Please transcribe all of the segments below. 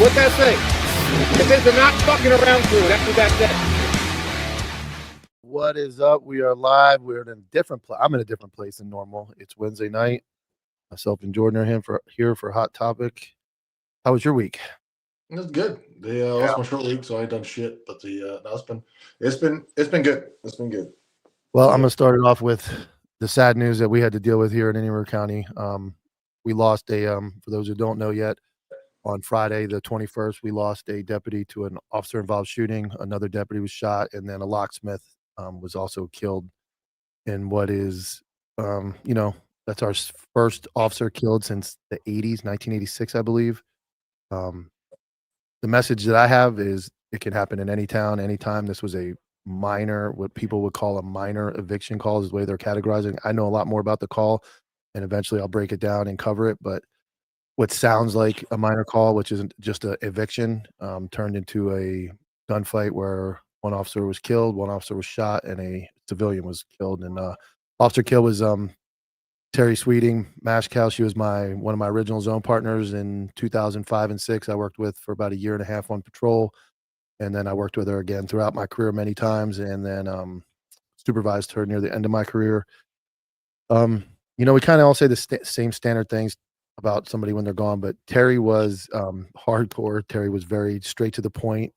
What's that say? It says they're not fucking around crew. That's what that says. What is up? We are live. We're in a different place. I'm in a different place than normal. It's Wednesday night. Myself and Jordan are here for Hot Topic. How was your week? It was good. That's my short week, so I ain't done shit. But it's been good. It's been good. Well, I'm gonna start it off with the sad news that we had to deal with here in Ennis County. We lost for those who don't know yet, on Friday the 21st, we lost a deputy to an officer-involved shooting. Another deputy was shot, and then a locksmith was also killed in what is, that's our first officer killed since the 80s, 1986, I believe. The message that I have is it can happen in any town, anytime. This was a minor, what people would call a minor eviction call is the way they're categorizing. I know a lot more about the call, and eventually I'll break it down and cover it. But what sounds like a minor call, which isn't just an eviction, turned into a gunfight where one officer was killed, one officer was shot, and a civilian was killed. And officer killed was Terry Sweeting, Mashcow. She was one of my original zone partners in 2005 and 6. I worked with for about a year and a half on patrol, and then I worked with her again throughout my career many times, and then supervised her near the end of my career. We kind of all say the same standard things about somebody when they're gone, but Terry was hardcore. Terry was very straight to the point.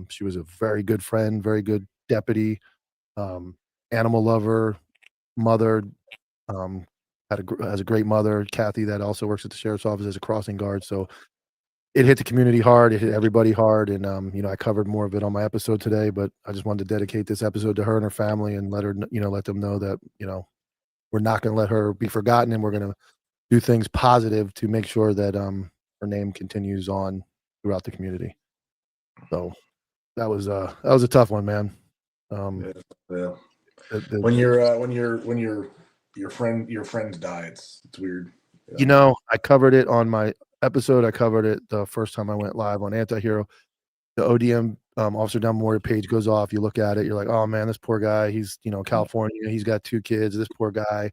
She was a very good friend, very good deputy, animal lover, mother, has a great mother, Kathy, that also works at the sheriff's office as a crossing guard. So it hit the community hard. It hit everybody hard. And, I covered more of it on my episode today, but I just wanted to dedicate this episode to her and her family and let them know that, we're not going to let her be forgotten, and we're going to do things positive to make sure that her name continues on throughout the community. So that was a tough one, man. Yeah. When your friends die, it's weird. Yeah. I covered it on my episode. I covered it the first time I went live on Antihero. The ODM Officer Down Memorial page goes off. You look at it, you're like, oh man, this poor guy. He's California. He's got 2 kids. This poor guy.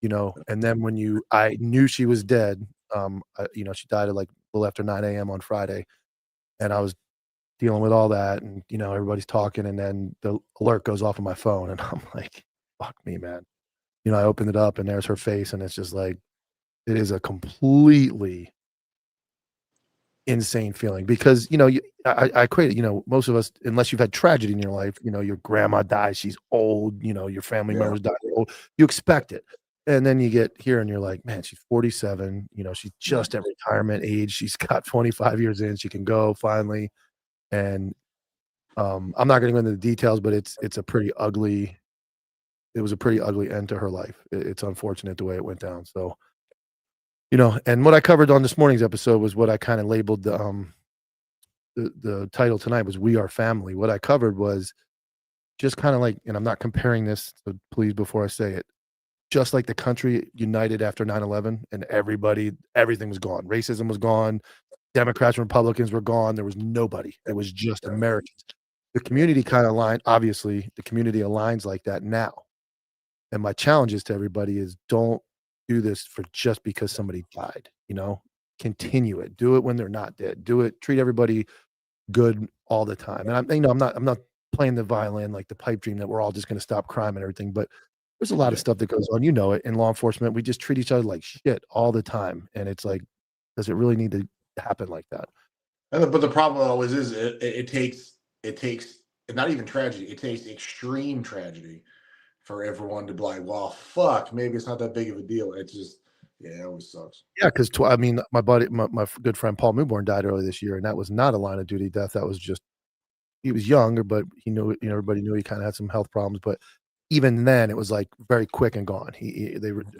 And then I knew she was dead. She died at like a little after 9 a.m. on Friday, and I was dealing with all that, and everybody's talking, and then the alert goes off on my phone, and I'm like, fuck me, man. I opened it up, and there's her face, and it's just like, it is a completely insane feeling because I equate it, most of us, unless you've had tragedy in your life, your grandma dies, she's old, your family members die, they're old, you expect it. And then you get here and you're like, man, she's 47, she's just at retirement age, she's got 25 years in, she can go finally. And I'm not going to go into the details, but it was a pretty ugly end to her life. It's unfortunate the way it went down. So and what I covered on this morning's episode was what I kind of labeled the title tonight was "We Are Family." What I covered was just kind of like, and I'm not comparing this, so please, before I say it, just like the country united after 9/11 and everything was gone. Racism was gone. Democrats and Republicans were gone. There was nobody. It was just Americans. The community kind of aligned. Obviously, the community aligns like that now. And my challenges to everybody is don't do this for just because somebody died, continue it. Do it when they're not dead. Do it. Treat everybody good all the time. And I'm not playing the violin like the pipe dream that we're all just going to stop crime and everything, but there's a lot of stuff that goes on. It in law enforcement. We just treat each other like shit all the time. And it's like, does it really need to happen like that? But the problem always is it takes not even tragedy. It takes extreme tragedy for everyone to be like, well, fuck, maybe it's not that big of a deal. It's just, it always sucks. Yeah, because my buddy, my good friend Paul Newborn died early this year, and that was not a line of duty death. That was just, he was younger, but he knew, everybody knew he kind of had some health problems. But even then, it was like very quick and gone.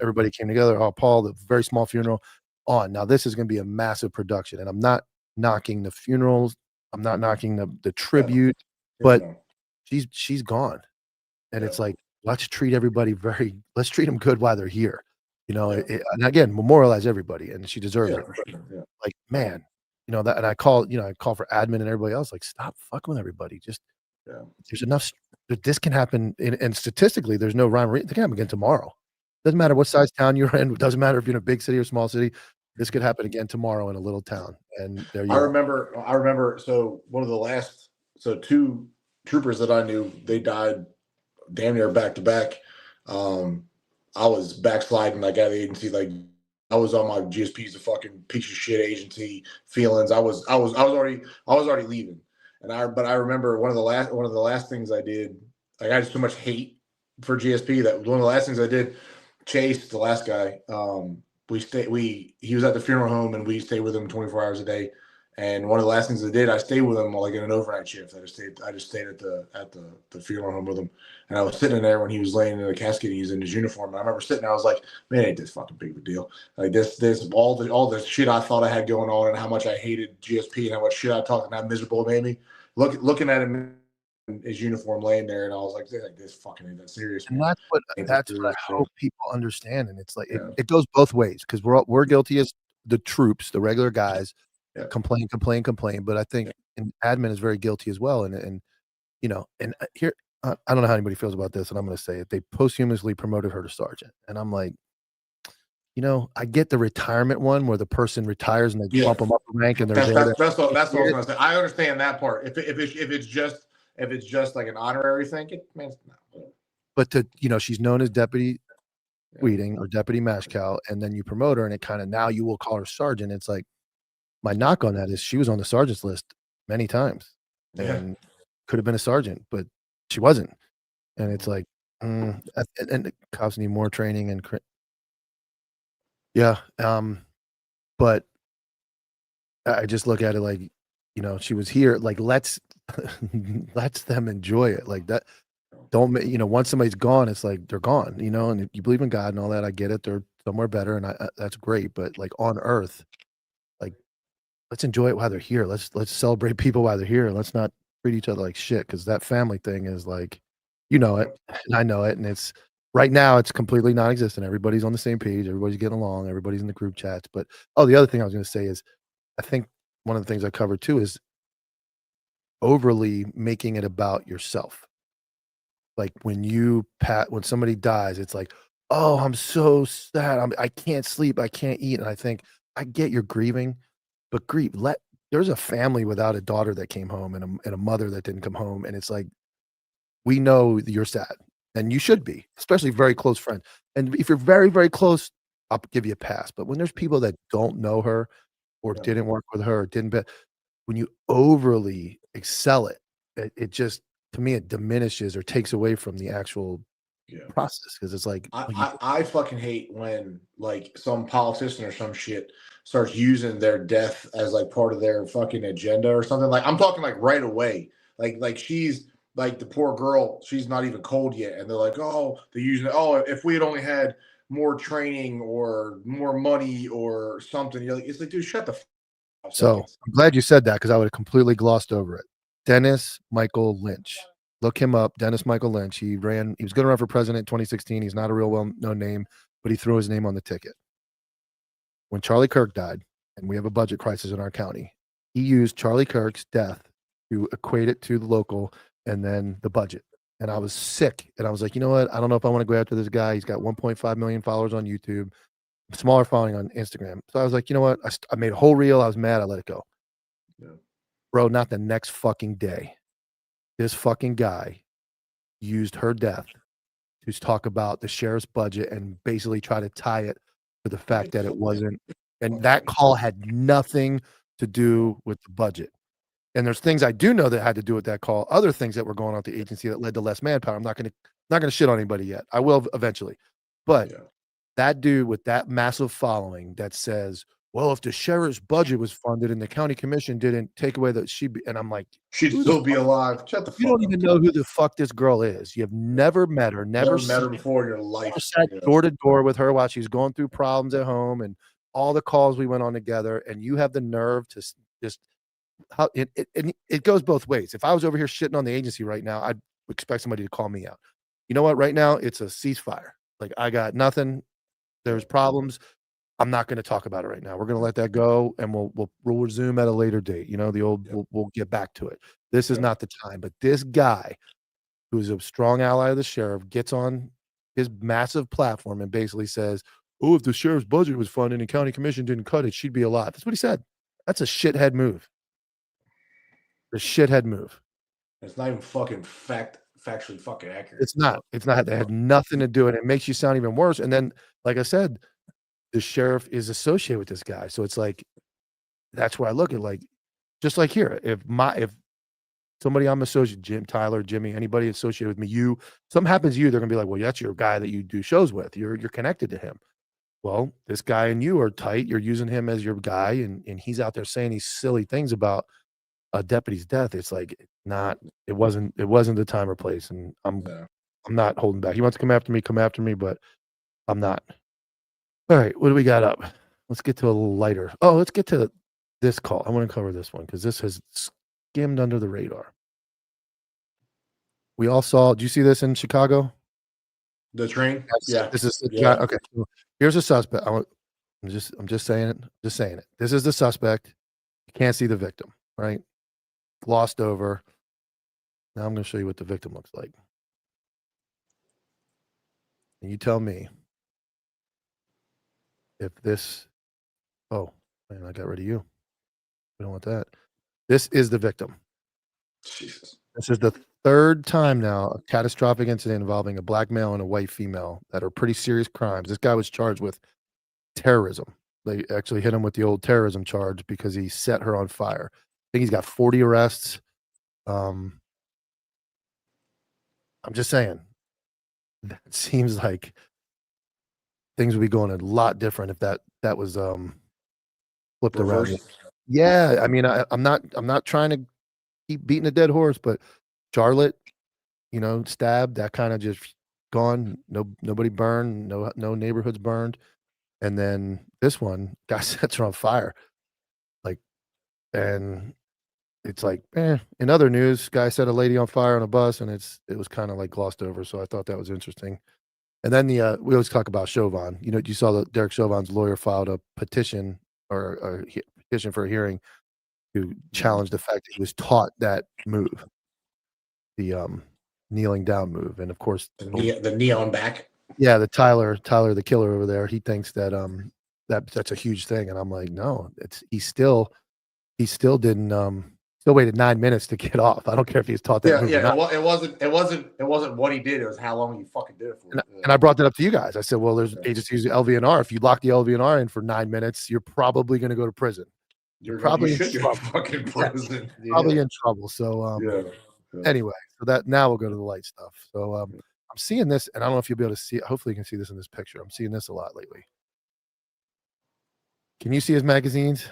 Everybody came together. Oh, Paul, the very small funeral on. Now this is going to be a massive production, and I'm not knocking the funerals. I'm not knocking the tribute, but she's gone, and it's like, let's treat them good while they're here. And again, memorialize everybody, and she deserves it. Sure. Yeah. Like, man, that, and I call for admin and everybody else, like, stop fucking with everybody. Just, there's enough. This can happen, and statistically, there's no rhyme or reason. It can happen again tomorrow. Doesn't matter what size town you're in. It doesn't matter if you're in a big city or small city. This could happen again tomorrow in a little town, and there you I are. remember. So one of the last, two troopers that I knew, they died damn near back to back. I was backsliding like at the agency, like I was on my GSP's a fucking piece of shit agency feelings. I was already leaving, but I remember one of the last things I did. Like I had so much hate for GSP that one of the last things I did. Chase, the last guy, he was at the funeral home and we stayed with him 24 hours a day. And one of the last things I did, I stayed with him like in an overnight shift. I just stayed at the funeral home with him. And I was sitting there when he was laying in the casket. He's in his uniform. And I remember sitting there. I was like, man, ain't this fucking big of a deal? Like this all the shit I thought I had going on and how much I hated GSP and how much shit I talked and how miserable it made me. Looking at him in his uniform laying there, and I was like, this fucking ain't that serious. And Man. that's what I hope people understand. And it's like it goes both ways because we're guilty as the troops, the regular guys. Complain. But I think and admin is very guilty as well. And here I don't know how anybody feels about this, and I'm going to say it. They posthumously promoted her to sergeant, and I'm like, I get the retirement one where the person retires and they bump them up a rank and they're there. That's what I was going to say. I understand that part. If it's just like an honorary thing, But she's known as Deputy Weeding or Deputy Mashcow, and then you promote her, and it kind of now you will call her sergeant. It's like my knock on that is she was on the sergeant's list many times and could have been a sergeant, but she wasn't. And it's like, and the cops need more training and but I just look at it like, she was here, like let's them enjoy it like that. Don't once somebody's gone, it's like they're gone, and if you believe in God and all that, I get it. They're somewhere better, and that's great. But like on earth, like let's enjoy it while they're here. Let's celebrate people while they're here. Let's not treat each other like shit, because that family thing is like, it, and I know it, and it's right now it's completely non-existent. Everybody's on the same page. Everybody's getting along. Everybody's in the group chats. But the other thing I was going to say is, I think one of the things I covered too is overly making it about yourself. Like when somebody dies, it's like, oh, I'm so sad. I can't sleep. I can't eat. And I think I get you're grieving, but there's a family without a daughter that came home and a mother that didn't come home. And it's like, we know you're sad and you should be, especially very close friends. And if you're very, very close, I'll give you a pass. But when there's people that don't know her or didn't work with her, or when you overly excel it just, to me, it diminishes or takes away from the actual process. Because it's like, I fucking hate when like some politician or some shit starts using their death as like part of their fucking agenda or something. Like I'm talking like right away. Like she's like the poor girl, she's not even cold yet, and they're like, oh, they're using it. Oh, if we had only had more training or more money or something, it's like, dude, shut the fuck up. So I'm glad you said that, because I would have completely glossed over it. Dennis Michael Lynch. Look him up, Dennis Michael Lynch. He was going to run for president in 2016. He's not a real well-known name, but he threw his name on the ticket. When Charlie Kirk died, and we have a budget crisis in our county, he used Charlie Kirk's death to equate it to the local and then the budget. And I was sick. And I was like, you know what? I don't know if I want to go after this guy. He's got 1.5 million followers on YouTube, smaller following on Instagram. So I was like, you know what? I made a whole reel. I was mad. I let it go. Yeah. Bro, not the next fucking day. This fucking guy used her death to talk about the sheriff's budget and basically try to tie it to the fact that it wasn't. And that call had nothing to do with the budget. And there's things I do know that had to do with that call. Other things that were going on at the agency that led to less manpower. I'm not going to shit on anybody yet. I will eventually. But that dude with that massive following that says, well, if the sheriff's budget was funded and the county commission didn't take away that and I'm like, she'd still be alive. Shut the fuck up. You don't even know who the fuck this girl is. You have never met her, never met her before in your life. Never sat door to door with her while she's going through problems at home and all the calls we went on together. And you have the nerve to just it goes both ways. If I was over here shitting on the agency right now, I'd expect somebody to call me out. You know what? Right now, it's a ceasefire. Like, I got nothing. There's problems. I'm not going to talk about it right now. We're going to let that go, and we'll resume at a later date. We'll get back to it. This is not the time. But this guy, who's a strong ally of the sheriff, gets on his massive platform and basically says, oh, if the sheriff's budget was funded and county commission didn't cut it, she'd be alive. That's what he said. That's a shithead move. The shithead move. It's not even fucking factually fucking accurate. It's not. It's not. That had nothing to do with it. It makes you sound even worse. And then, like I said, the sheriff is associated with this guy. So it's like, that's where I look at, like, just like here, if somebody I'm associated, Jim, Tyler, Jimmy, anybody associated with me, something happens to you, they're gonna be like, well, that's your guy that you do shows with. You're connected to him. Well, this guy and you are tight. You're using him as your guy, and he's out there saying these silly things about a deputy's death. It's like it wasn't the time or place, and I'm not holding back. He wants to come after me, but I'm not. All right, what do we got up? Let's get to a little lighter. Oh, let's get to this call. I want to cover this one because this has skimmed under the radar. We all saw. Do you see this in Chicago? The train. Yeah. This is the guy. Okay. Here's a suspect. I'm just saying it. Just saying it. This is the suspect. You can't see the victim, right? Glossed over. Now I'm going to show you what the victim looks like. And you tell me if this. Oh, man, I got rid of you. We don't want that. This is the victim. Jesus. This is the third time now a catastrophic incident involving a black male and a white female that are pretty serious crimes. This guy was charged with terrorism. They actually hit him with the old terrorism charge because he set her on fire. I think he's got 40 arrests. I'm just saying, that seems like things would be going a lot different if that was flipped around. Yeah, I mean, I'm not trying to keep beating a dead horse, but Charlotte, stabbed, that kind of just gone. Nobody burned, no neighborhoods burned. And then this one, guy sets her on fire. And it's like, in other news, guy set a lady on fire on a bus, and it was kind of like glossed over. So I thought that was interesting. And then we always talk about Chauvin. You saw that Derek Chauvin's lawyer filed a petition or a petition for a hearing to challenge the fact that he was taught that move, the kneeling down move. And of course, the knee on back. Yeah, the Tyler, the killer over there, he thinks that that's a huge thing. And I'm like, no, he still didn't still waited 9 minutes to get off. I don't care if he's taught that move or not. Well, it wasn't what he did, it was how long he fucking did it for. And I brought that up to you guys. I said, well, there's agents use the LVNR. If you lock the LVNR in for 9 minutes, you're probably going to go to prison. You're probably in prison. Probably in trouble. So anyway, so that now we'll go to the light stuff. So I'm seeing this, and I don't know if you'll be able to see it. Hopefully you can see this in this picture. I'm seeing this a lot lately. Can you see his magazines?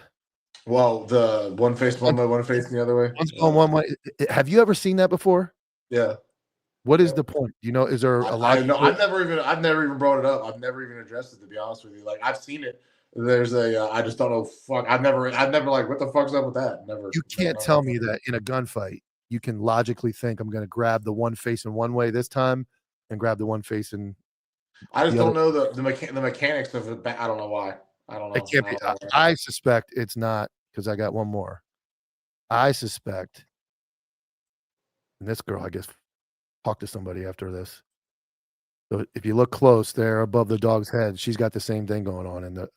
Well, the one face one way, one face the other way. One's going one way. Have you ever seen that before? Yeah. What is the point? Is there a lot? I've never even brought it up. I've never even addressed it, to be honest with you. Like, I've seen it. There's I just don't know. Fuck. I've never like, what the fuck's up with that? Never. You can't tell me that in a gunfight you can logically think I'm going to grab the one face in one way this time and grab the one face in. I just don't know the mechanics of it. I don't know why. I don't know. It can't be. I suspect it's not, because I got one more. I suspect, and this girl, I guess, talked to somebody after this. So if you look close there above the dog's head, she's got the same thing going on. And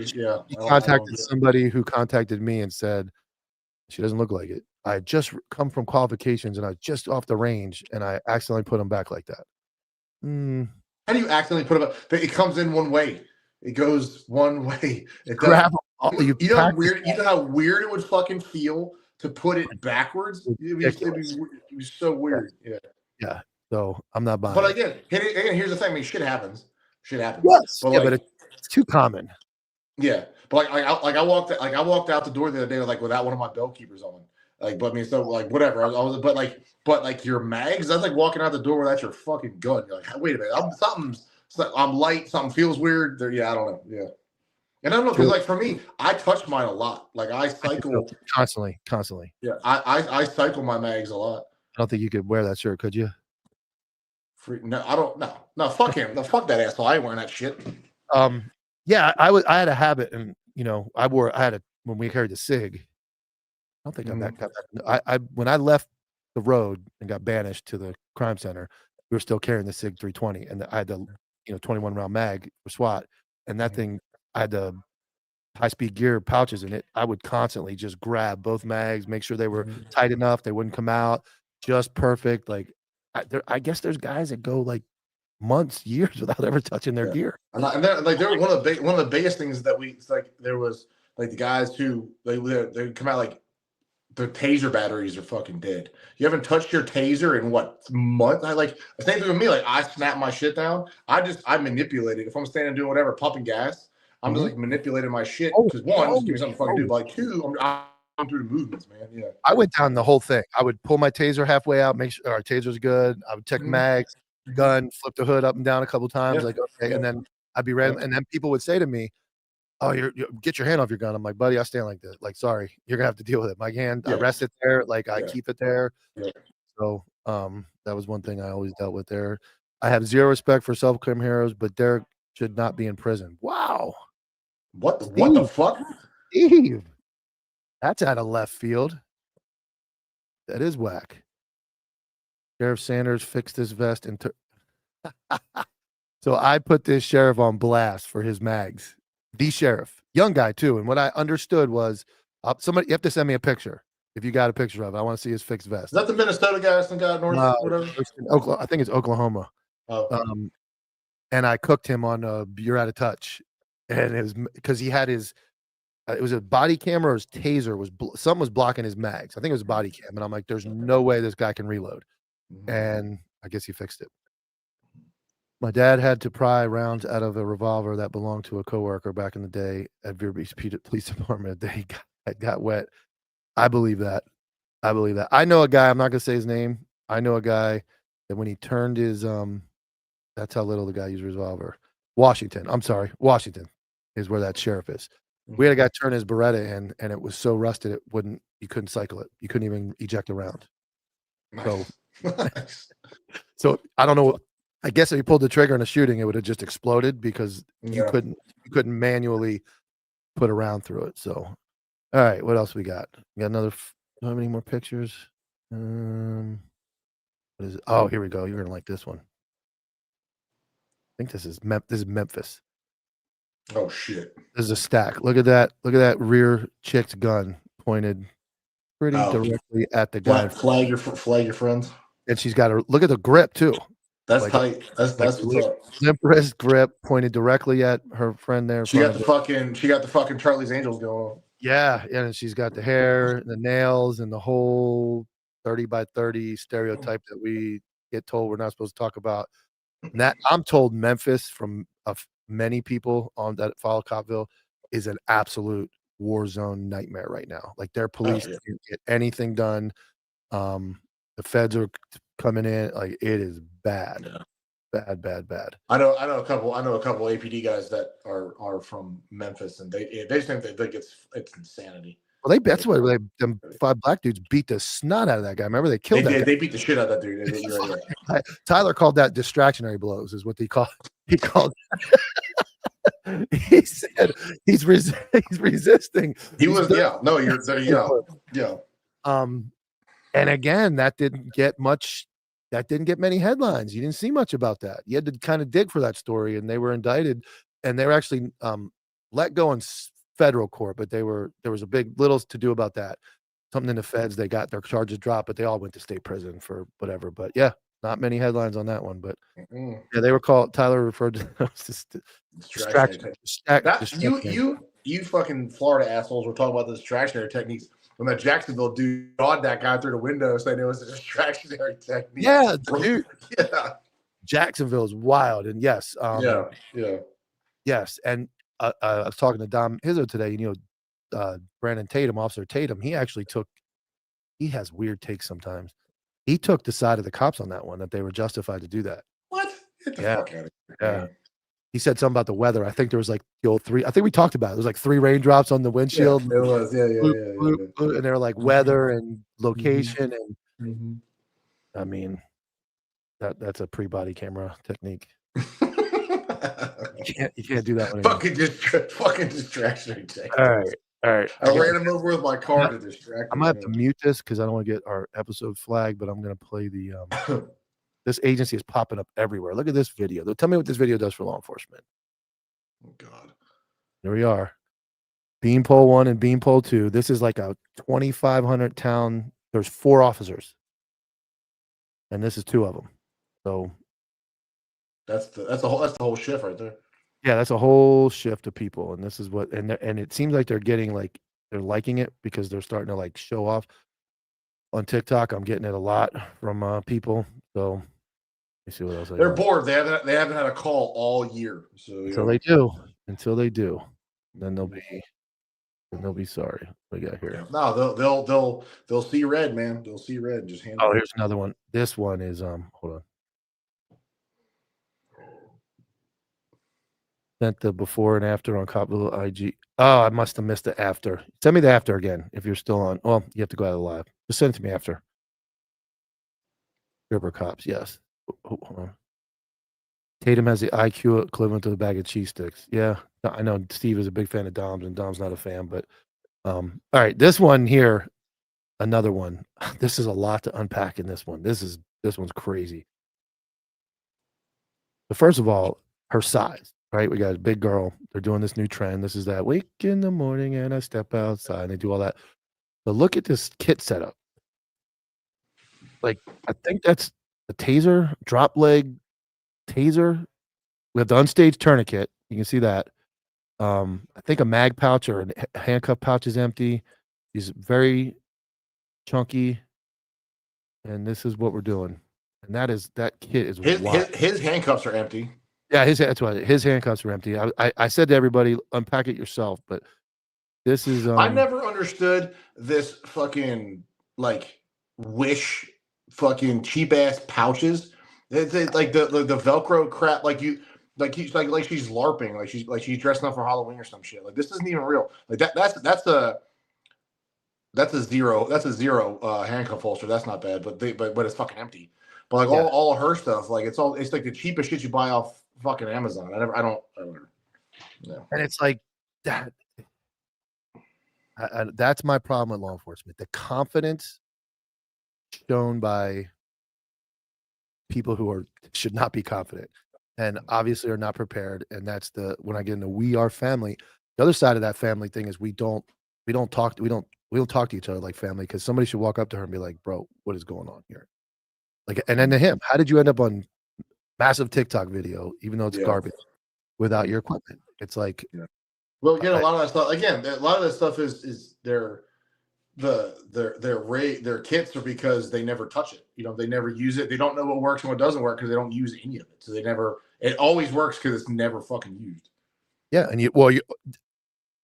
she contacted somebody who contacted me and said she doesn't look like it. I had just come from qualifications and I was just off the range and I accidentally put them back like that. How do you accidentally put them up? It comes in one way. It goes one way. You know how weird it would fucking feel to put it backwards? It was so weird. Yeah. So I'm not buying. But again, here's the thing. I mean, shit happens. Yes. But it's too common. Yeah. But I walked out the door the other day without one of my bell keepers on. Whatever. But your mags, that's like walking out the door without your fucking gun. You're like, wait a minute, I'm light, something feels weird. I don't know. Yeah. And I don't know, because for me, I touch mine a lot. I cycle constantly. Yeah. I cycle my mags a lot. I don't think you could wear that shirt, could you? No, I don't. No, fuck him. No, fuck that asshole. I ain't wearing that shit. Yeah, I had a habit, and when we carried the SIG. I don't think I'm that. When I left the road and got banished to the crime center, we were still carrying the SIG 320, and I had the 21 round mag for SWAT. and that thing, I had the high-speed gear pouches in it. I would constantly just grab both mags, make sure they were tight enough, they wouldn't come out, just perfect. Like, I guess there's guys that go like months, years without ever touching their gear. And they're like, they're one of the biggest things that it's like there was like the guys who they come out like the taser batteries are fucking dead. You haven't touched your taser in what month? The same thing with me. Like I snap my shit down. I manipulate it. If I'm standing doing whatever, pumping gas, I'm just like manipulating my shit because one, just give me something to fucking do. But like two, I'm through the movements, man. Yeah. I went down the whole thing. I would pull my taser halfway out, make sure our taser's good. I would check mags, gun, flip the hood up and down a couple times, like okay, and then I'd be ready. And then people would say to me, "Oh, you get your hand off your gun." I'm like, "Buddy, I stand like this. Like, sorry, you're gonna have to deal with it. My hand, I rest it there. Like, I keep it there." So, that was one thing I always dealt with there. I have zero respect for self-proclaimed heroes, but Derek should not be in prison. Wow. What the fuck? Steve, that's out of left field. That is whack. Sheriff Sanders fixed his vest and so I put this sheriff on blast for his mags. The sheriff, young guy too. And what I understood was somebody, you have to send me a picture if you got a picture of it. I want to see his fixed vest. Is that the Minnesota guy? Some guy north, whatever. I think it's Oklahoma. Oh. And I cooked him on You're Out of Touch, and it was because he had his. It was a body cam or his taser was something was blocking his mags. I think it was a body cam, and I'm like, "There's no way this guy can reload." And I guess he fixed it. My dad had to pry rounds out of a revolver that belonged to a coworker back in the day at Vero Beach Police Department. They got wet. I believe that. I know a guy. I'm not gonna say his name. I know a guy that when he turned his that's how little the guy used a revolver. Washington. I'm sorry, Washington is where that sheriff is. We had a guy turn his Beretta and it was so rusted you couldn't cycle it. You couldn't even eject a round. So, so I don't know. I guess if you pulled the trigger in a shooting, it would have just exploded because you couldn't manually put a round through it. So, all right, what else we got? We got another. How many more pictures? What is it? Oh, here we go. You're gonna like this one. I think this is Memphis. Oh shit! There's a stack. Look at that. Look at that rear chick's gun pointed pretty directly at the guy. Flag your friends. And she's got look at the grip too. That's like, tight. That's what's up. Limp wrist grip pointed directly at her friend there. She got the fucking Charlie's Angels going on. Yeah, and she's got the hair, the nails, and the whole 30 by 30 stereotype that we get told we're not supposed to talk about. And that I'm told Memphis from many people on that follow Copville is an absolute war zone nightmare right now. Like their police can't get anything done. The feds are coming in. Like it is bad. Yeah. Bad. I know a couple APD guys that are from Memphis, and they think it's insanity. Well, that's what them 5 black dudes beat the snot out of that guy. Remember they killed that guy. They beat the shit out of that dude. Tyler called that distractionary blows, is what he called. He called. He said he's resisting. Yeah. And again, that didn't get many headlines. You didn't see much about that. You had to kind of dig for that story, and they were indicted, and they were actually let go in federal court, but there was a big little to do about that. Something in the feds, they got their charges dropped, but they all went to state prison for whatever. But yeah, not many headlines on that one. But yeah, they were called. Tyler referred to those as distraction. You fucking Florida assholes were talking about the distractionary techniques. When that Jacksonville dude jawed that guy through the window, saying it was a distractionary technique. Yeah, dude. Yeah. Jacksonville is wild, and yes, yes, and I was talking to Dom Hizzo today. Brandon Tatum, Officer Tatum. He has weird takes sometimes. He took the side of the cops on that one, that they were justified to do that. What? Get the fuck out of here. Yeah. He said something about the weather. I think there was like the old 3. I think we talked about it. There was like 3 raindrops on the windshield. Yeah, it was. Yeah. And they were like weather and location and. I mean, that's a pre-body camera technique. You can't do that one. Fucking distraction technique. All right. I ran him over with my car to distract him. I'm gonna have to mute this because I don't want to get our episode flagged, but I'm gonna play the this agency is popping up everywhere. Look at this video. Tell me what this video does for law enforcement. God. Here we are. Beanpole 1 and Beanpole 2. This is like a 2,500 town. There's 4 officers. And this is 2 of them. So that's the whole shift right there. Yeah, that's a whole shift of people. And this is what and it seems like they're getting like they're liking it because they're starting to like show off on TikTok. I'm getting it a lot from people. So let me see what else They're bored. They haven't had a call all year. So until they do. Until they do. Then they'll be sorry. What we got here? Yeah. No, they'll see red, man. They'll see red. Just handle here's another one. This one is hold on. Sent the before and after on Copville IG. Oh, I must have missed the after. Send me the after again if you're still on. Well, you have to go out of the live. Just send it to me after. River Cops, yes. Hold on. Tatum has the IQ equivalent to the bag of cheese sticks. Yeah, I know Steve is a big fan of Dom's, and Dom's not a fan. But all right, this one here, another one. This is a lot to unpack in this one. This one's crazy. But first of all, her size. Right, we got a big girl. They're doing this new trend. This is that wake in the morning and I step outside. And they do all that. But look at this kit setup. Like, I think that's a taser, drop leg taser. We have the unstaged tourniquet. You can see that. I think a mag pouch or a handcuff pouch is empty. He's very chunky. And this is what we're doing. And that kit is his handcuffs are empty. Yeah, that's why his handcuffs are empty. I said to everybody, unpack it yourself, but this is I never understood this fucking like Wish fucking cheap ass pouches. It's like the Velcro crap, like she's LARPing, like she's dressing up for Halloween or some shit. Like this isn't even real. Like that's a zero handcuff holster. That's not bad, but it's fucking empty. But like all of her stuff, like it's like the cheapest shit you buy off fucking Amazon. I don't know. And it's like that. That's my problem with law enforcement. The confidence shown by people who should not be confident and obviously are not prepared. And that's when I get into we are family. The other side of that family thing is we don't talk to each other like family, because somebody should walk up to her and be like, bro, what is going on here? Like, and then to him, how did you end up on massive TikTok video, even though it's garbage, without your equipment? It's like, well, again, a lot of that stuff. Again, a lot of that stuff is their kits are because they never touch it. You know, they never use it. They don't know what works and what doesn't work because they don't use any of it. So it always works because it's never fucking used. Yeah, and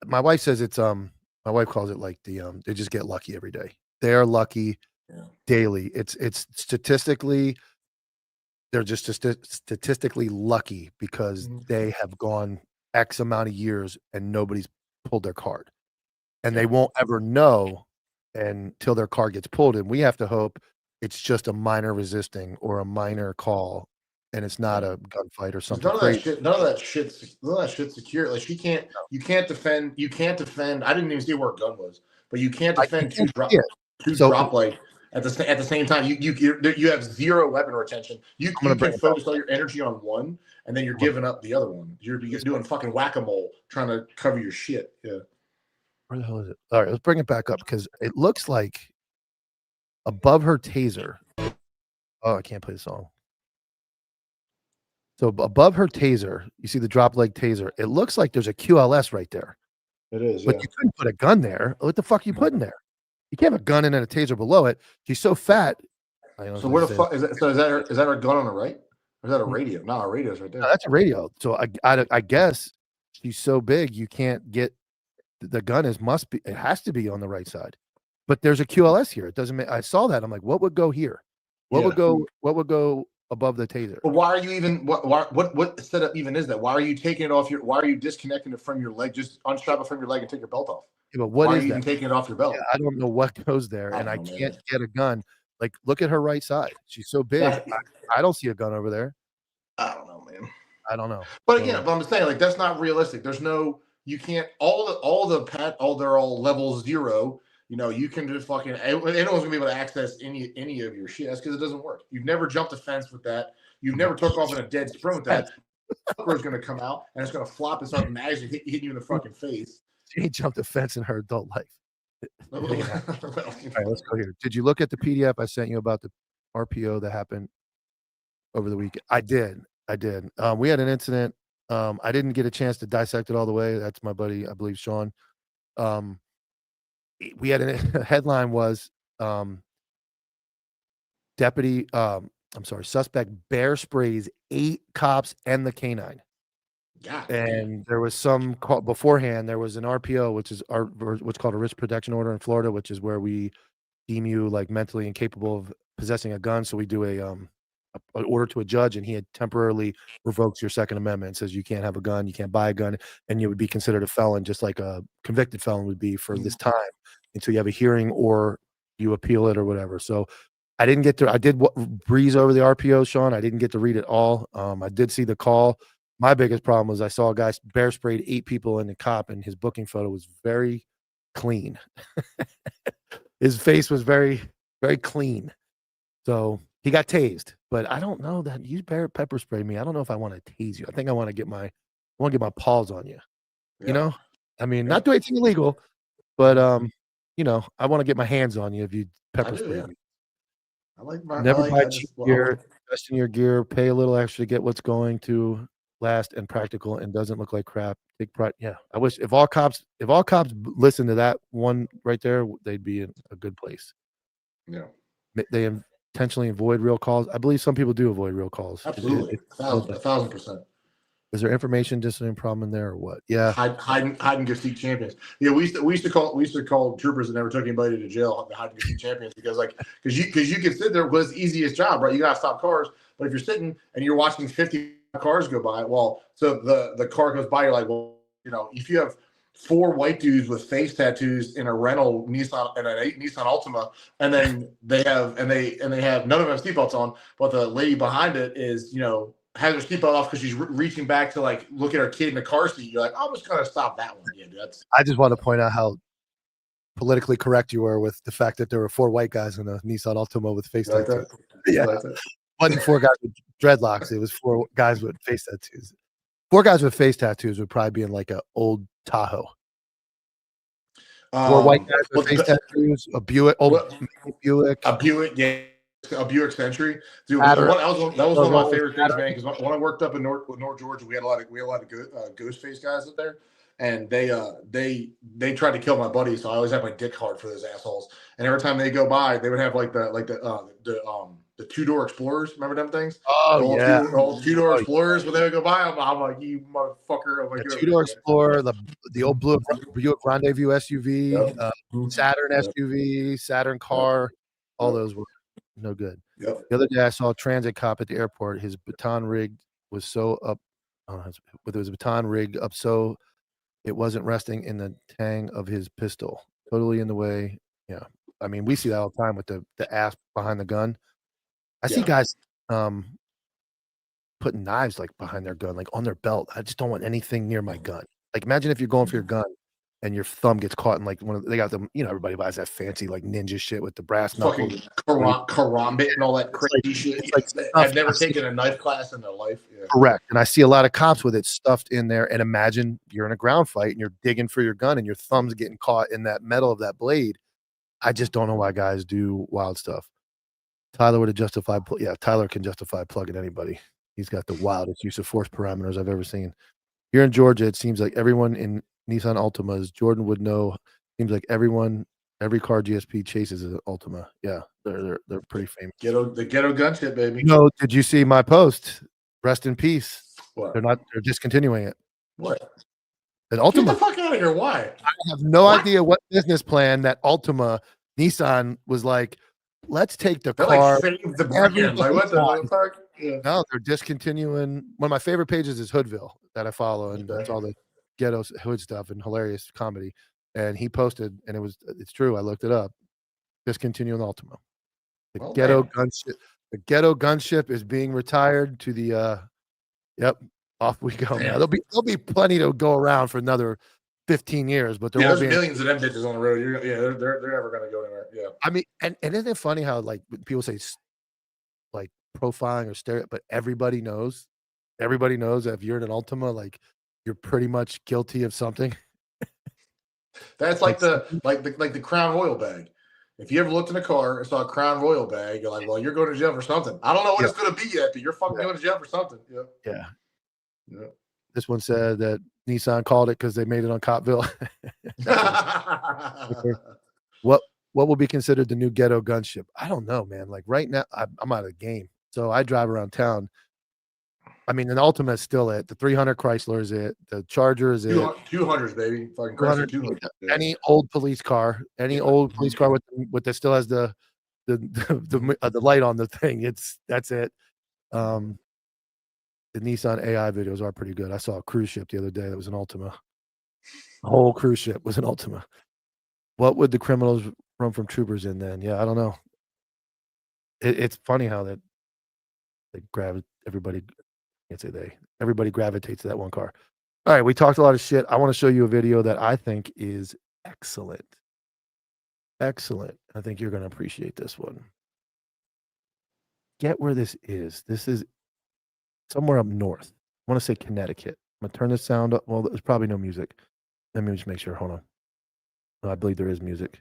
my wife says it's my wife calls it like they just get lucky every day. They're lucky daily. It's statistically, they're just statistically lucky because they have gone X amount of years and nobody's pulled their card, and they won't ever know until their card gets pulled. And we have to hope it's just a minor resisting or a minor call, and it's not a gunfight or something. None of that shit's secure. Like you can't defend. I didn't even see where a gun was, but you can't defend two drop like at the same time. You have zero weapon retention. You can focus all your energy on one, and then you're giving up the other one. You're doing fucking whack-a-mole trying to cover your shit. Yeah. Where the hell is it? All right, let's bring it back up because it looks like above her taser. Oh, I can't play the song. So above her taser, you see the drop leg taser. It looks like there's a QLS right there. It is, but you couldn't put a gun there. What the fuck are you putting there? You can't have a gun and then a taser below it. She's so fat. So where the fuck is that? So is that her gun on the right? Or is that a radio? No, a radio's right there. No, that's a radio. So I guess she's so big you can't get the gun. It has to be on the right side. But there's a QLS here. It doesn't make. I saw that. I'm like, what would go here? What would go above the taser? But why are you even what setup even is that? Why are you taking it off why are you disconnecting it from your leg? Just unstrap it from your leg and take your belt off. Yeah, but why are you even taking it off your belt? Yeah, I don't know what goes there, and I can't get a gun. Like, look at her right side. She's so big. I don't see a gun over there. I don't know, man. I don't know. But again, but I'm saying, like, that's not realistic. There's no, you can't, they're all level 0. You know, you can just fucking, anyone's gonna be able to access any of your shit. That's because it doesn't work. You've never jumped a fence with that. You've never took off in a dead sprint with that. is going to come out and it's going to flop and start magically hitting you in the fucking face. She jumped a fence in her adult life. All Well, right, let's go here. Did you look at the PDF I sent you about the RPO that happened over the weekend? I did. We had an incident. I didn't get a chance to dissect it all the way. That's my buddy, I believe, Sean. We had a headline was suspect bear sprays 8 cops and the canine. God, and there was some call beforehand. There was an RPO, which is what's called a risk protection order in Florida, which is where we deem you like mentally incapable of possessing a gun. So we do an order to a judge, and he had temporarily revokes your Second Amendment and says you can't have a gun, you can't buy a gun, and you would be considered a felon, just like a convicted felon would be for this time until you have a hearing or you appeal it or whatever. So I didn't get to. I did breeze over the RPO, Sean. I didn't get to read it all. I did see the call. My biggest problem was I saw a guy bear sprayed 8 people in the cop, and his booking photo was very clean. His face was very, very clean. So he got tased, but I don't know that you pepper sprayed me. I don't know if I want to tase you. I think I want to get my paws on you. yeah. You know, I mean, not do anything illegal, but I want to get my hands on you if you pepper spray me. I like my Never buy that cheap as well. gear. Invest in your gear. Pay a little extra to get what's going to last and practical and doesn't look like crap. Take pride. Yeah, I wish if all cops listen to that one right there, they'd be in a good place. Yeah, they intentionally avoid real calls. I believe some people do avoid real calls. Absolutely, 1,000%. Is there information discipline problem in there or what? Yeah, hide and go seek champions. Yeah, we used to call troopers that never took anybody to jail hide and go seek champions because you can sit there with the easiest job, right? You gotta stop cars, but if you're sitting and you're watching 50 cars go by, well, so the car goes by, you're like, well, if you have 4 white dudes with face tattoos in a rental Nissan and an Nissan Altima, and then they have none of them have seatbelts on, but the lady behind it is has her seatbelt off because she's reaching back to like look at her kid in the car seat. You're like, I'm just gonna stop that one. Yeah, dude, I just want to point out how politically correct you were with the fact that there were 4 white guys in a Nissan Altima with face tattoos. Yeah, it wasn't 4 guys with dreadlocks. It was 4 guys with face tattoos. 4 guys with face tattoos would probably be in like an old Tahoe. 4 white guys with face tattoos, a Buick, a Buick Century. Dude, that was one of my favorite things, man. Because when I worked up in North Georgia, we had a lot of ghost face guys up there, and they tried to kill my buddy. So I always had my dick hard for those assholes. And every time they go by, they would have like the 2-door Explorers. Remember them things? Oh, yeah. The old 2-door Explorers. When they would go by, I'm like, you motherfucker. I'm like, the 2-door Explorer, the old blue Buick Rendezvous SUV, Saturn SUV, Saturn car. All those were no good. Yep. The other day, I saw a transit cop at the airport. His baton rig was so up. With his baton rig up so it wasn't resting in the tang of his pistol. Totally in the way. Yeah. I mean, we see that all the time with the ass behind the gun. I see guys putting knives like behind their gun, like on their belt. I just don't want anything near my gun. Like imagine if you're going for your gun and your thumb gets caught in like they got them, everybody buys that fancy like ninja shit with the brass knuckles. Karambit and all that crazy shit. I've never taken a knife class in their life. Yeah. Correct. And I see a lot of cops with it stuffed in there. And imagine you're in a ground fight and you're digging for your gun and your thumb's getting caught in that metal of that blade. I just don't know why guys do wild stuff. Tyler would have justified. Yeah, Tyler can justify plugging anybody. He's got the wildest use of force parameters I've ever seen. Here in Georgia, it seems like everyone in Nissan Altimas, Jordan would know. Seems like every car GSP chases is an Altima. Yeah, they're pretty famous. The ghetto gun shit, baby. No, did you see my post? Rest in peace. What? They're discontinuing it. What? An Altima. Get the fuck out of here! Why? I have no idea what business plan that Nissan was like. Let's take the car. Like, save the brand. Like, what the fuck? Yeah. No, they're discontinuing. One of my favorite pages is Hoodville that I follow, and that's all the ghetto hood stuff and hilarious comedy. And he posted, and it's true. I looked it up. Discontinuing Altima. The ghetto gunship is being retired to the. Yep, off we go. Now there'll be plenty to go around for another 15 years, but there won't be millions of them bitches on the road. They're never going to go anywhere. Yeah. I mean, and isn't it funny how like people say like profiling or stereo, but everybody knows everybody knows that if you're in an Altima, like you're pretty much guilty of something. That's like the Crown Royal bag. If you ever looked in a car and saw a Crown Royal bag, you're like, well, you're going to jail for something. I don't know what it's going to be yet, but you're fucking going to jail for something. Yeah. Yeah. Yeah. This one said that Nissan called it because they made it on Copville. What will be considered the new ghetto gunship? I don't know, man. Like right now, I'm out of the game. So I drive around town. I mean, an Altima is still it. The 300 Chrysler is it. The Charger is it. 200s, baby. Fucking Chrysler 200. Any old police car, old police car with that still has the light on the thing. That's it. The Nissan AI videos are pretty good. I saw a cruise ship the other day that was an Altima. The whole cruise ship was an Altima. What would the criminals run from troopers in then? Yeah, I don't know. It's funny how that everybody gravitates to that one car. All right, we talked a lot of shit. I want to show you a video that I think is excellent. Excellent. I think you're going to appreciate this one. Get where this is. This is somewhere up north. I want to say Connecticut. I'm going to turn the sound up. Well, there's probably no music. Let me just make sure. Hold on. No, I believe there is music.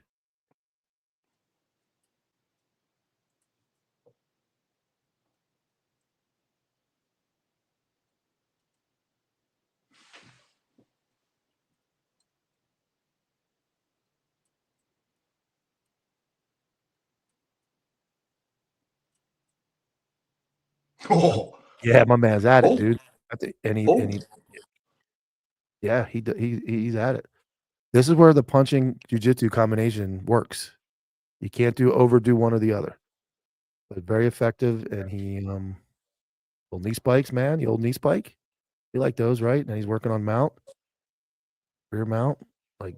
Oh. Yeah, my man's at it, dude. I think yeah, he's at it. This is where the punching jiu-jitsu combination works. You can't overdo one or the other. But very effective, and he old knee spikes, man. The old knee spike. You like those, right? And he's working on mount, rear mount, like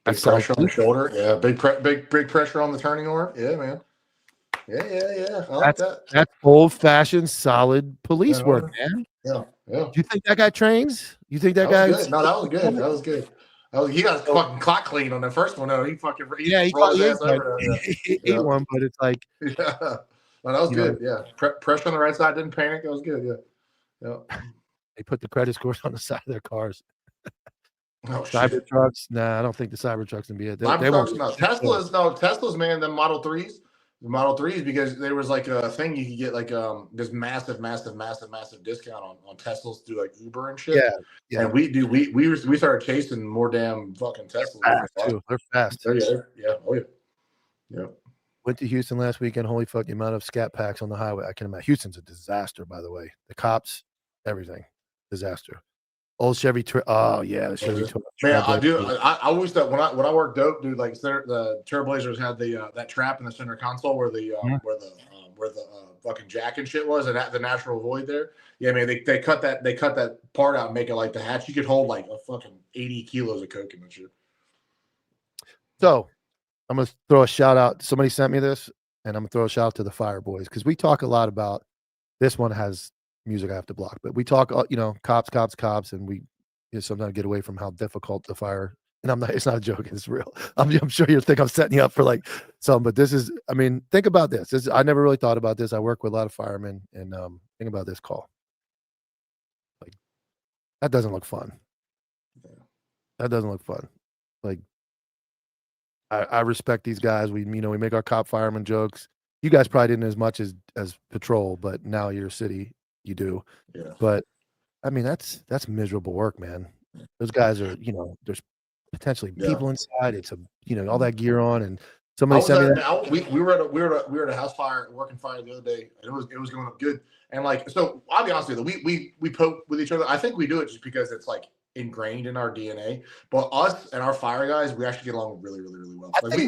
big pressure on the shoulder. Yeah, big pressure on the turning arm. Yeah, man. Yeah. I like that. That's old-fashioned, solid police work, man. Yeah. Do you think that guy trains? You think that guy? Good. No, that was good. That was good. He got his fucking clock clean on the first one. No, he fucking he ate one, but it's like no, that was good. Yeah, pressure on the right side, didn't panic. That was good. Yeah. They put the credit scores on the side of their cars. Cybertrucks? Nah, I don't think the Cybertrucks can be it. Tesla's, man, them Model 3s. The Model 3s, because there was like a thing you could get like this massive discount on Teslas through like Uber and shit. Yeah. And we started chasing more damn fucking Teslas. They're fast. Yeah. Oh yeah. Went to Houston last weekend. Holy fuck, the amount of scat packs on the highway. I can imagine. Houston's a disaster, by the way. The cops, everything. Disaster. Old Chevy. Oh yeah, the Chevy. Man, I do. I always thought when I worked dope, dude. Like the Trailblazers had that trap in the center console where the fucking jack and shit was, and the natural void there. Yeah, man, they cut that part out and make it like the hatch. You could hold like a fucking 80 kilos of coke in that shit. So I'm gonna throw a shout out. Somebody sent me this, and I'm gonna throw a shout out to the Fire Boys, because we talk a lot about this one has music I have to block, but we talk, cops, and we sometimes get away from how difficult the fire. And it's not a joke, it's real. I'm sure you think I'm setting you up for like some, but this is, I mean, think about this. I never really thought about this. I work with a lot of firemen, and think about this call. Like, that doesn't look fun. That doesn't look fun. Like, I respect these guys. We make our cop fireman jokes. You guys probably didn't as much as patrol, but now you're city. You do. Yeah. But I mean, that's miserable work, man. Those guys are, there's potentially people inside. It's all that gear on, and somebody sent me that. We were at a house fire, working fire the other day, and it was going up good. And like, so I'll be honest with you, we poke with each other. I think we do it just because it's like ingrained in our DNA. But us and our fire guys, we actually get along really, really, really well. Like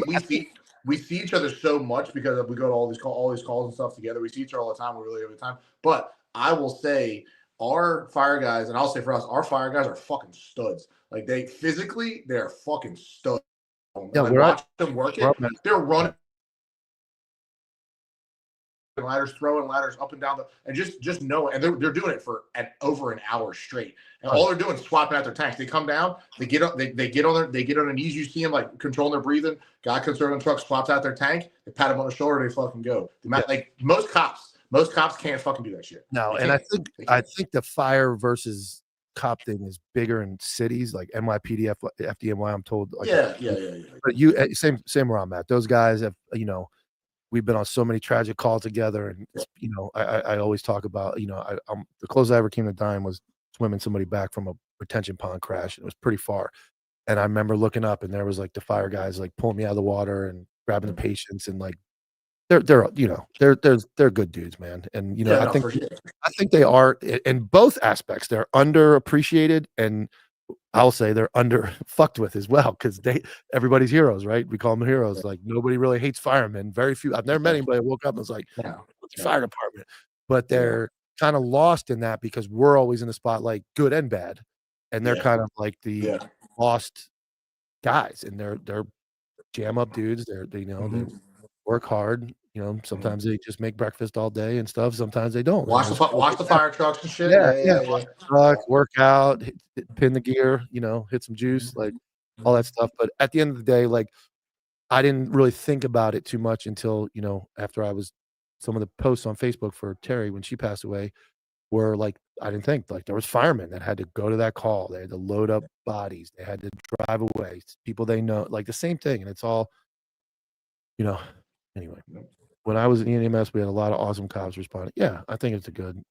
we see each other so much because we go to all these calls and stuff together. We see each other all the time. We really have a time. But I will say our fire guys, and I'll say for us, our fire guys are fucking studs. Like they're fucking studs. Yeah, watch them work it. They're running ladders, throwing ladders up and down and just know it. And they're doing it for over an hour straight. And all they're doing is swapping out their tanks. They come down, they get up, they get on their knees. You see them like controlling their breathing. Guy comes through in the truck, swaps out their tank, they pat him on the shoulder, they fucking go. Like most cops, Most cops can't fucking do that shit. No, They and can't. They can't. I think the fire versus cop thing is bigger in cities like NYPD, FDNY. I'm told. Like, Yeah. but you same where I'm at. Those guys have, we've been on so many tragic calls together, and I always talk about, the closest I ever came to dying was swimming somebody back from a retention pond crash. And it was pretty far, and I remember looking up, and there was like the fire guys like pulling me out of the water and grabbing the patients, and like they're they're good dudes, man. And No, for sure. I think they are in both aspects. They're underappreciated, and I'll say they're under fucked with as well, because everybody's heroes, right? We call them heroes. Like, nobody really hates firemen. Very few. I've never met anybody that woke up and was like, "What's the fire department?" But they're kind of lost in that because we're always in the spotlight, good and bad, and they're kind of like the lost guys, and they're jam up dudes. They work hard. Sometimes they just make breakfast all day and stuff. Sometimes they don't. Watch the fire trucks and shit. Truck, work out, pin the gear, hit some juice, like all that stuff. But at the end of the day, like, I didn't really think about it too much until, after some of the posts on Facebook for Terry when she passed away were like, I didn't think, like, there was firemen that had to go to that call. They had to load up bodies. They had to drive away. People they know, like the same thing. And it's all, anyway. When I was in EMS, we had a lot of awesome cops responding. Yeah, I think it's a good.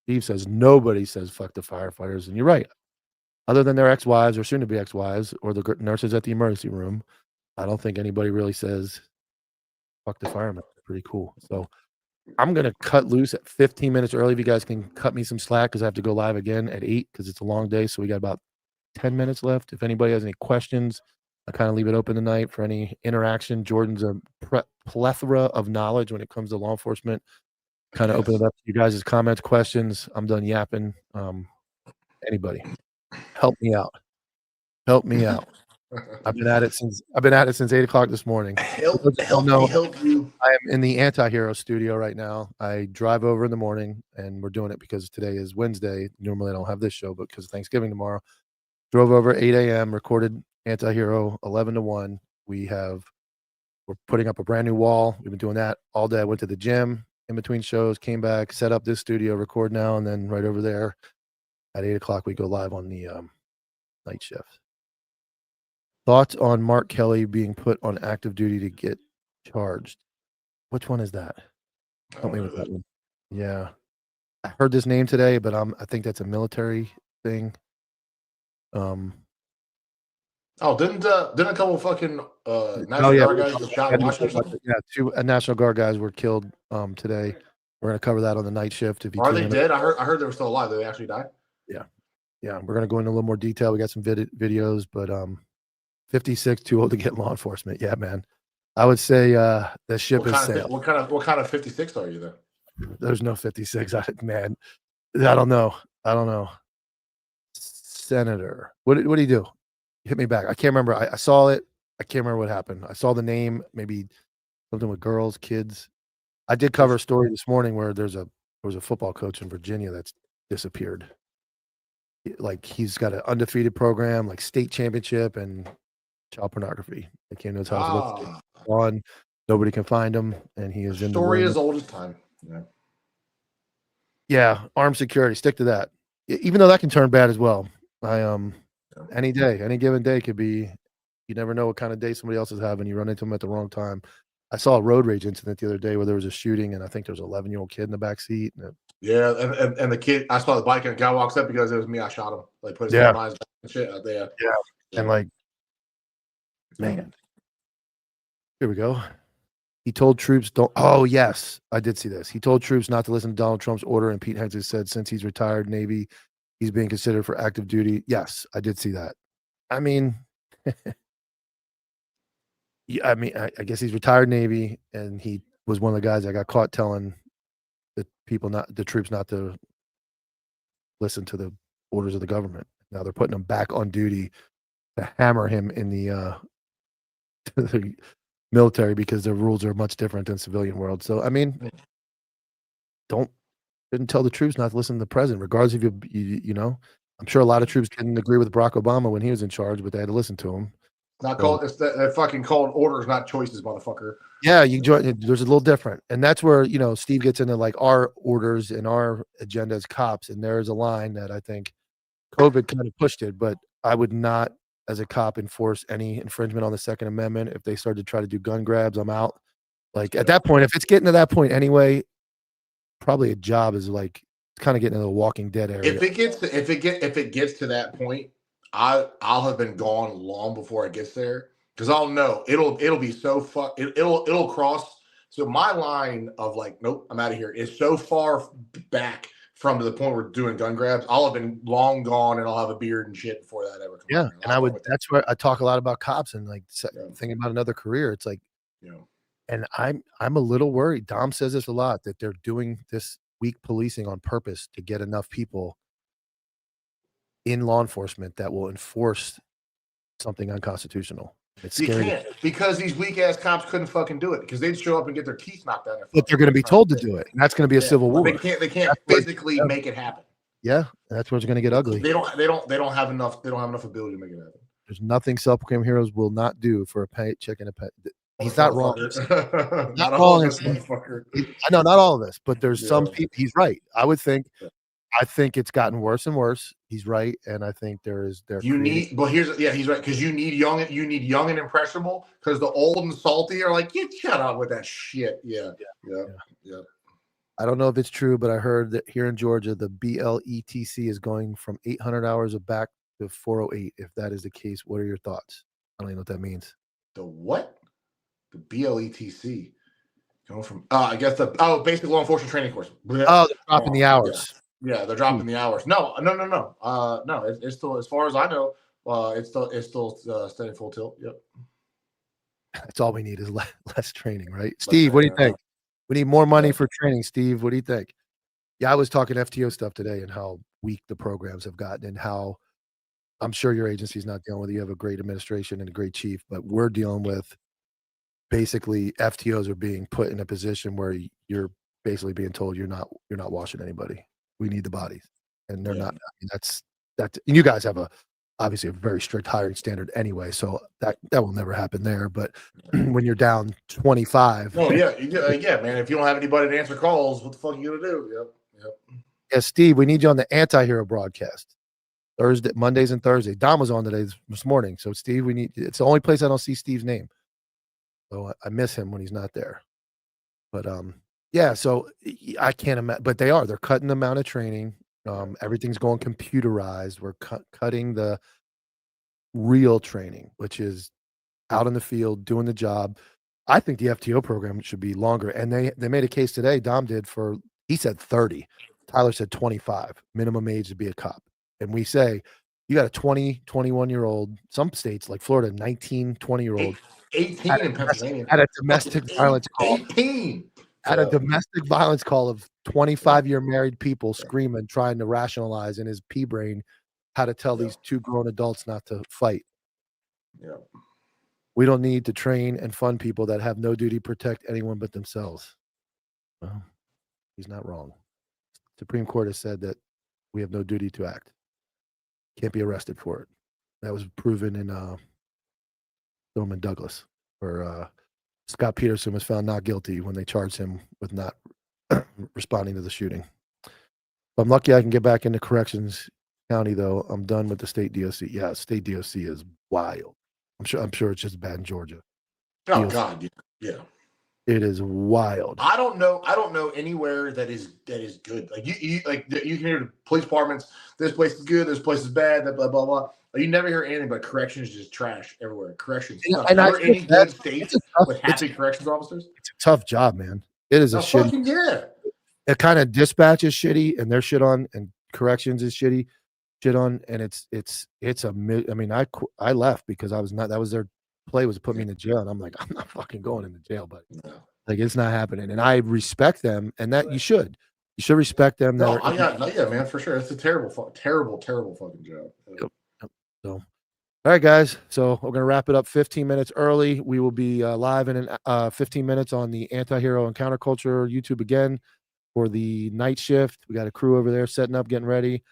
Steve says nobody says fuck the firefighters, and you're right. Other than their ex-wives or soon-to-be ex-wives or the nurses at the emergency room, I don't think anybody really says fuck the firemen. Pretty cool. So I'm gonna cut loose at 15 minutes early. If you guys can cut me some slack, because I have to go live again at 8 because it's a long day. So we got about 10 minutes left. If anybody has any questions, I kind of leave it open tonight for any interaction. Jordan's a plethora of knowledge when it comes to law enforcement. Kind of open it up to you guys' comments, questions. I'm done yapping. Anybody, help me out. Help me out. I've been at it since 8:00 this morning. Help you. I am in the Anti-Hero studio right now. I drive over in the morning, and we're doing it because today is Wednesday. Normally I don't have this show, but because of Thanksgiving tomorrow, drove over 8 a.m., recorded Anti-Hero 11 to 1. We're putting up a brand new wall. We've been doing that all day. I went to the gym in between shows, came back, set up this studio, record now, and then right over there at 8:00 we go live on the night shift. Thoughts on Mark Kelly being put on active duty to get charged? Which one is that? Help me with that one. Yeah, I heard this name today, but I think that's a military thing. Didn't a couple of fucking National Guard guys get shot in Washington or something? Yeah, 2 National Guard guys were killed today. We're gonna cover that on the night shift. Are they dead? I heard they were still alive. Did they actually die? Yeah. We're gonna go into a little more detail. We got some videos, but 56, too old to get in law enforcement. Yeah, man. I would say the ship is sailed. What kind of 56 are you then? There's no 56. Man, I don't know. Senator, what do you do? Hit me back. I can't remember. I saw it. I can't remember what happened. I saw the name, maybe something with girls, kids. I did cover a story this morning where there was a football coach in Virginia that's disappeared. Like, he's got an undefeated program, like state championship, and child pornography. They came to his house. On, nobody can find him, and he is in the story as old as time. Yeah, armed security. Stick to that. Even though that can turn bad as well. Any given day could be. You never know what kind of day somebody else is having. You run into them at the wrong time. I saw a road rage incident the other day where there was a shooting, and I think there was an 11-year-old kid in the back seat. And the kid, I saw the bike, and the guy walks up because it was me. I shot him. Like, put his hand on his back and shit out there. Yeah, and like, man, here we go. He told troops don't. Oh yes, I did see this. He told troops not to listen to Donald Trump's order, and Pete Hegseth said since he's retired Navy, he's being considered for active duty. Yes, I did see that. I mean. I guess he's retired Navy, and he was one of the guys that got caught telling the troops not to listen to the orders of the government. Now they're putting him back on duty to hammer him in the military because the rules are much different than civilian world. So I mean, didn't tell the troops not to listen to the president, regardless if you know. I'm sure a lot of troops didn't agree with Barack Obama when he was in charge, but they had to listen to him. Not called. It's that fucking called orders, not choices, motherfucker. Yeah, you join. There's a little different, and that's where Steve gets into like our orders and our agenda as cops, and there's a line that I think COVID kind of pushed it, but I would not, as a cop, enforce any infringement on the Second Amendment. If they started to try to do gun grabs, I'm out. Like at that point, if it's getting to that point anyway, probably a job is like kind of getting into the Walking Dead area. If it gets to that point, I'll have been gone long before it gets there, because I'll know it'll be so it'll cross. So my line of like, nope, I'm out of here is so far back from the point we're doing gun grabs. I'll have been long gone, and I'll have a beard and shit before that ever comes. Yeah, and that's where I talk a lot about cops and like thinking about another career. It's like, and I'm a little worried. Dom says this a lot, that they're doing this weak policing on purpose to get enough people in law enforcement that will enforce something unconstitutional. It's scary. You can't, because these weak ass cops couldn't fucking do it, because they'd show up and get their teeth knocked out. But they're going to be told to do it, and that's going to be a civil war. They can't physically make it happen. Yeah, that's where it's going to get ugly. They don't have enough ability to make it happen. There's nothing self-proclaimed heroes will not do for a paycheck and a pet. He's not wrong. Not wrong. I know, not all of this, but there's some people. He's right. I think it's gotten worse and worse. He's right, and I think he's right, because you need young and impressionable, because the old and salty are like, shut up with that shit. Yeah. I don't know if it's true, but I heard that here in Georgia, the BLETC is going from 800 hours of back to 408. If that is the case, what are your thoughts? I don't even know what that means. The what? The BLETC going from I guess basic law enforcement training course. Oh, they're dropping the hours. Yeah, they're dropping the hours. No. It's still, as far as I know, it's still staying full tilt. Yep. That's all we need is less training, right? Steve, what do you think? We need more money for training. Steve, what do you think? Yeah, I was talking FTO stuff today and how weak the programs have gotten, and how I'm sure your agency's not dealing with it. You have a great administration and a great chief, but we're dealing with basically FTOs are being put in a position where you're basically being told you're not washing anybody. We need the bodies, and they're not. I mean, that's. And you guys have obviously a very strict hiring standard anyway, so that will never happen there. But when you're down 25, man. If you don't have anybody to answer calls, what the fuck are you gonna do? Yep. Yeah, Steve, we need you on the anti-hero broadcast Mondays and Thursdays. Dom was on today this morning, so Steve, it's the only place I don't see Steve's name. So I miss him when he's not there. But yeah, so I can't imagine. But they're cutting the amount of training. Everything's going computerized. We're cutting the real training, which is out in the field doing the job. I think the FTO program should be longer. And they made a case today. Dom did he said 30. Tyler said 25 minimum age to be a cop. And we say you got a 20, 21-year-old. Some states like Florida, 19, 20-year-old. 18 in Pennsylvania. At a domestic violence call. 18. At a domestic violence call of 25-year married people screaming, trying to rationalize in his pea brain how to tell these two grown adults not to fight. Yeah. We don't need to train and fund people that have no duty to protect anyone but themselves. Well, he's not wrong. Supreme Court has said that we have no duty to act. Can't be arrested for it. That was proven in Thurman Douglas, where Scott Peterson was found not guilty when they charged him with not responding to the shooting. If I'm lucky I can get back into corrections county, though. I'm done with the state DOC. Yeah, state DOC is wild. I'm sure it's just bad in Georgia. Oh DOC. God, yeah. It is wild. I don't know anywhere that is good. Like you can hear the police departments. This place is good. This place is bad. Blah blah blah blah. You never hear anything but corrections just trash everywhere. Corrections. And are any good states with happy corrections officers? It's a tough job, man. It is a shitty. Yeah. It kind of dispatch is shitty, and they're shit on, and corrections is shitty, shit on, and it's a. I mean, I left because I was not. That was their play, was to put me in the jail, and I'm like, I'm not fucking going in the jail, but like it's not happening. And I respect them, and that you should respect them. Yeah, man, for sure. It's a terrible fucking job. Yep. So, all right, guys. So we're gonna wrap it up 15 minutes early. We will be live in 15 minutes on the Anti-Hero and Counterculture YouTube again for the night shift. We got a crew over there setting up, getting ready.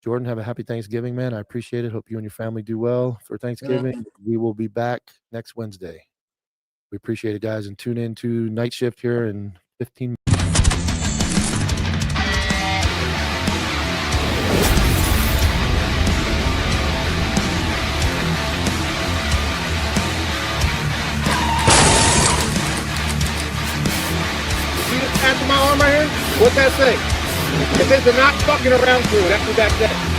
Jordan, have a happy Thanksgiving, man. I appreciate it. Hope you and your family do well for Thanksgiving. We will be back next Wednesday. We appreciate it, guys, and tune in to Night Shift here in 15 minutes. See this patch on my arm right here? What's that say? It says the not fucking around crew. That's what that says.